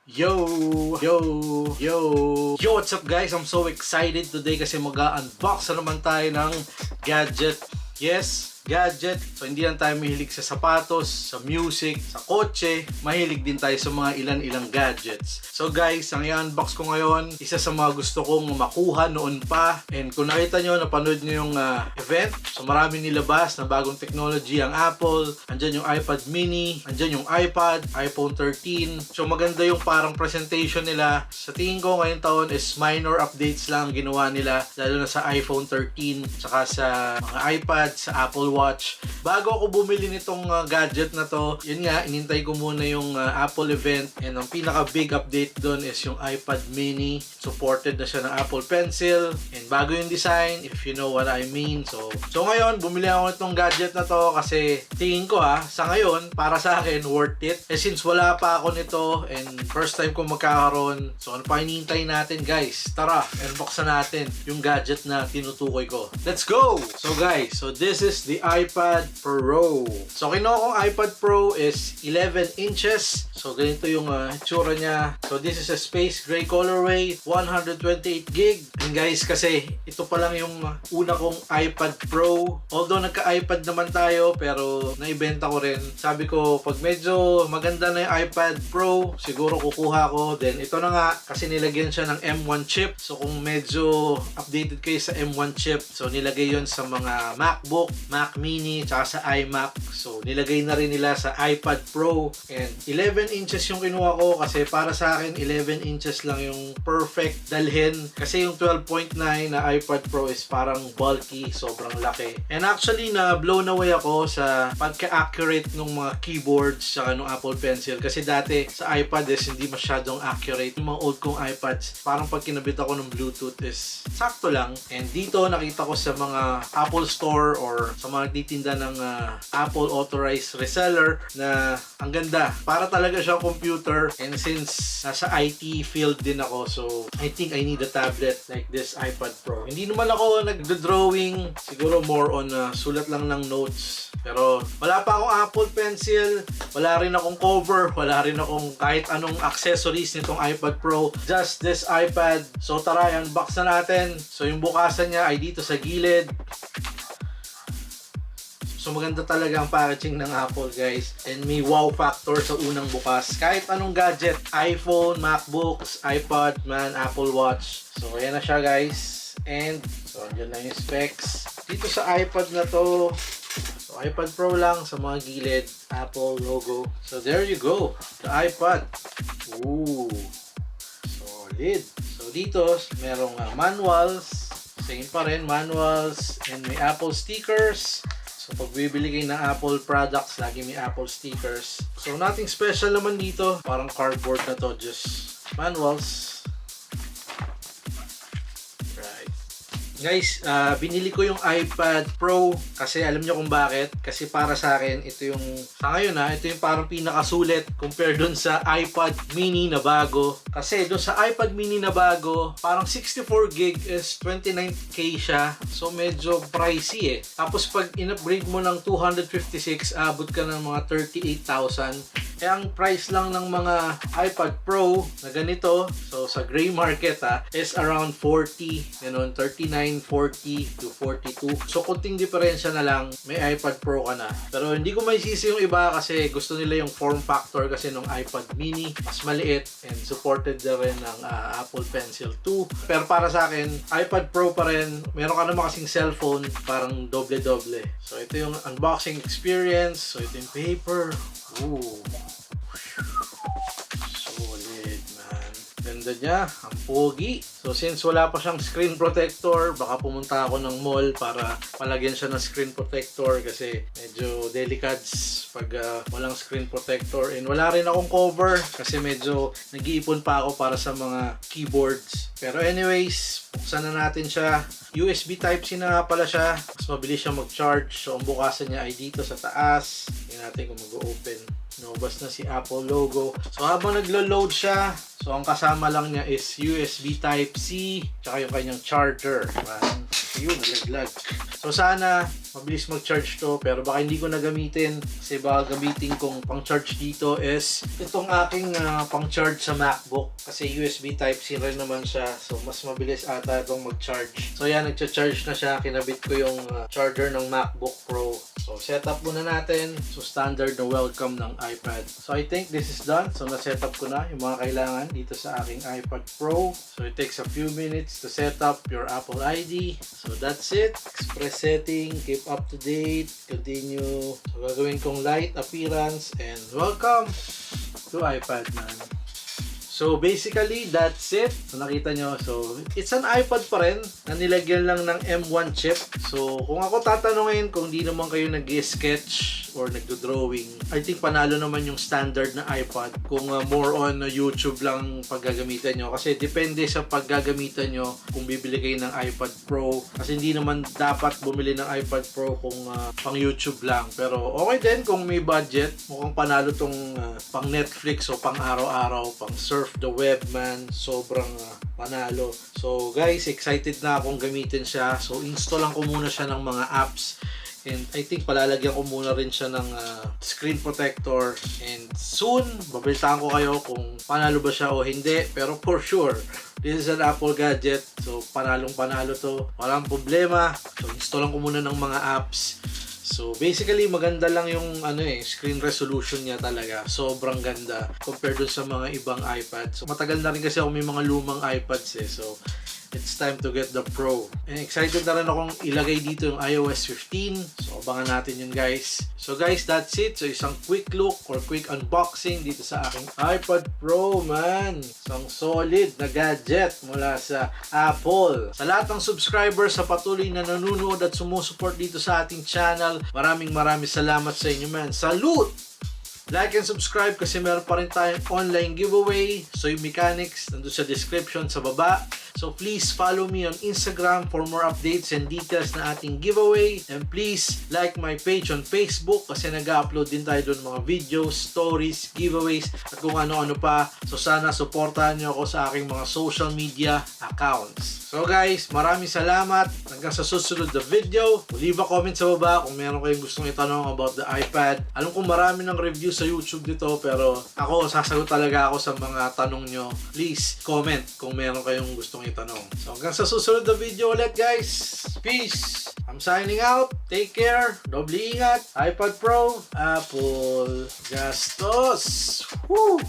Yo! Yo! Yo! Yo! What's up guys? I'm so excited today kasi mag-unbox na naman tayo ng gadget. Yes, gadget. So hindi lang tayo mahilig sa sapatos, sa music, sa kotse. Mahilig din tayo sa mga ilan-ilang gadgets. So guys, ang i-unbox ko ngayon, isa sa mga gusto kong makuha noon pa. And kung nakita nyo, napanood nyo yung event. So marami nilabas na bagong technology ang Apple. Andyan yung iPad mini, andyan yung iPad, iPhone 13. So maganda yung parang presentation nila. Sa tingin ko ngayong taon is minor updates lang ginawa nila. Lalo na sa iPhone 13, saka sa mga iPad, sa Apple Watch. Bago ako bumili nitong gadget na to, yun nga, inintay ko muna yung Apple event. And ang pinaka big update doon is yung iPad mini. Supported na siya ng Apple Pencil. And bago yung design, if you know what I mean. So ngayon, bumili ako nitong gadget na to kasi tingin ko sa ngayon, para sa akin, worth it. Eh since wala pa ako nito and first time ko magkakaroon, so ano pa hinihintay natin guys? Tara, unbox na natin yung gadget na tinutukoy ko. Let's go! So guys, so this is the iPad Pro. So kinuha kong iPad Pro is 11 inches. So ganito yung itsura niya. So this is a space gray colorway, 128 gig. And guys, kasi ito pa lang yung una kong iPad Pro. Although nagka-iPad naman tayo, pero naibenta ko rin. Sabi ko, pag medyo maganda na yung iPad Pro, siguro kukuha ko. Then ito na nga, kasi nilagyan siya ng M1 chip. So kung medyo updated kayo sa M1 chip, so nilagay yon sa mga MacBook, Mac Mini, tsaka sa iMac. So nilagay na rin nila sa iPad Pro. And 11 inches yung kinuha ko kasi para sa akin 11 inches lang yung perfect dalhin. Kasi yung 12.9 na iPad Pro is parang bulky, sobrang laki. And actually na blown away ako sa pagka-accurate ng mga keyboards tsaka ng Apple Pencil. Kasi dati sa iPad is hindi masyadong accurate. Yung mga old kong iPads, parang pag kinabit ako ng Bluetooth is sakto lang. And dito nakita ko sa mga Apple Store or sa mga nagtitinda ng Apple authorized reseller na ang ganda. Para talaga siyang computer. And since nasa IT field din ako, so I think I need a tablet like this iPad Pro. Hindi naman ako nagdo-drawing. Siguro more on sulat lang ng notes. Pero wala pa akong Apple Pencil. Wala rin akong cover. Wala rin akong kahit anong accessories nitong iPad Pro. Just this iPad. So tara, unbox na natin. So yung bukasan niya ay dito sa gilid. So maganda talaga ang packaging ng Apple guys. And may wow factor sa unang bukas. Kahit anong gadget, iPhone, MacBooks, iPad, man, Apple Watch. So ayan na siya guys. And so andyan na yung specs. Dito sa iPad na to, so iPad Pro lang sa mga gilid, Apple logo. So there you go, the iPad. Ooh, solid. So dito merong manuals. Same pa rin, manuals. And may Apple stickers. So pag bibili kayo ng Apple products, lagi may Apple stickers. So nothing special naman dito. Parang cardboard na to, just manuals. Right. Guys, binili ko yung iPad Pro kasi alam nyo kung bakit. Kasi para sa akin, ito yung, sa ngayon ito yung parang pinakasulit compare dun sa iPad mini na bago. Kasi dun sa iPad mini na bago, parang 64 gig is 29k siya. So medyo pricey Tapos pag in-upgrade mo ng 256, abot ka ng mga 38,000. Kaya ang price lang ng mga iPad Pro na ganito, so sa gray market is around 40, ganun, 39, 40 to 42. So kunting diferensya na lang, may iPad Pro ka na. Pero hindi ko may sisi yung iba kasi gusto nila yung form factor kasi ng iPad mini, mas maliit and supported na rin ng Apple Pencil 2. Pero para sa akin, iPad Pro pa rin, meron ka naman kasing cellphone, parang doble-doble. So ito yung unboxing experience, so ito yung paper. Ooh. Solid man. Ganda niya. Ang pogi. So since wala pa siyang screen protector, baka pumunta ako ng mall para palagyan siya ng screen protector kasi medyo delicates pag walang screen protector. And wala rin akong cover kasi medyo nag-iipon pa ako para sa mga keyboards. Pero anyways, buksan na natin siya. USB Type-C na nga pala siya. Mas mabilis siya mag-charge. So ang bukasan niya ay dito sa taas. Tingnan natin kung mag-open. Nobas na si Apple logo. So habang naglo-load siya, so ang kasama lang niya is USB Type-C tsaka yung kanyang charger. Yun, nalaglag. So sana mabilis mag-charge to, pero baka hindi ko na gamitin kasi baka gamitin kong pang-charge dito is itong aking pang-charge sa MacBook kasi USB Type-C rin naman siya, so mas mabilis ata itong mag-charge. So yan, nagcha-charge na siya, kinabit ko yung charger ng MacBook Pro. So setup muna natin, so standard na welcome ng iPad. So I think this is done, so na-setup ko na yung mga kailangan dito sa aking iPad Pro. So it takes a few minutes to set up your Apple ID. So that's it, express setting, keep up to date, continue. So gagawin kong light appearance and welcome to iPad man. So basically that's it. So nakita nyo, so it's an iPad pa rin na nilagyan lang ng M1 chip. So kung ako tatanungin kung di naman kayo nag-sketch or nagdo-drawing, I think panalo naman yung standard na iPad kung more on YouTube lang paggagamitan nyo. Kasi depende sa paggagamitan nyo kung bibili kayo ng iPad Pro. Kasi hindi naman dapat bumili ng iPad Pro kung pang YouTube lang. Pero okay din kung may budget. Mukhang panalo tong pang Netflix o pang araw-araw, pang surf the web man. Sobrang panalo. So guys, excited na akong gamitin siya. So install lang ko muna siya ng mga apps. And I think palalagyan ko muna rin siya ng screen protector. And soon, babalitaan ko kayo kung panalo ba siya o hindi. Pero for sure, this is an Apple gadget. So panalong panalo to. Walang problema. So install lang ko muna ng mga apps. So basically maganda lang yung screen resolution niya talaga. Sobrang ganda compared dun sa mga ibang iPad. So matagal na rin kasi ako may mga lumang iPads So it's time to get the Pro. And excited na rin akong ilagay dito yung iOS 15. So abangan natin yun guys. So guys, that's it. So isang quick look or quick unboxing dito sa aking iPad Pro man. Isang solid na gadget mula sa Apple. Sa lahat ng subscribers sa patuloy na nanonood at sumusupport dito sa ating channel, maraming salamat sa inyo man. Salute! Like and subscribe kasi meron pa rin tayong online giveaway. So yung mechanics nandun sa description sa baba. So please follow me on Instagram for more updates and details na ating giveaway. And please like my page on Facebook kasi nag-upload din tayo doon mga videos, stories, giveaways at kung ano-ano pa. So sana supportahan nyo ako sa aking mga social media accounts. So guys, maraming salamat. Hanggang sa susunod na video. Leave a comment sa baba kung meron kayong gustong itanong about the iPad. Alam kong marami ng review sa YouTube dito pero ako sasagot talaga ako sa mga tanong nyo. Please comment kung meron kayong gustong itanong. So hanggang sa susunod na video ulit guys. Peace! I'm signing out. Take care. Doble ingat. iPad Pro. Apple. Gastos. Woo!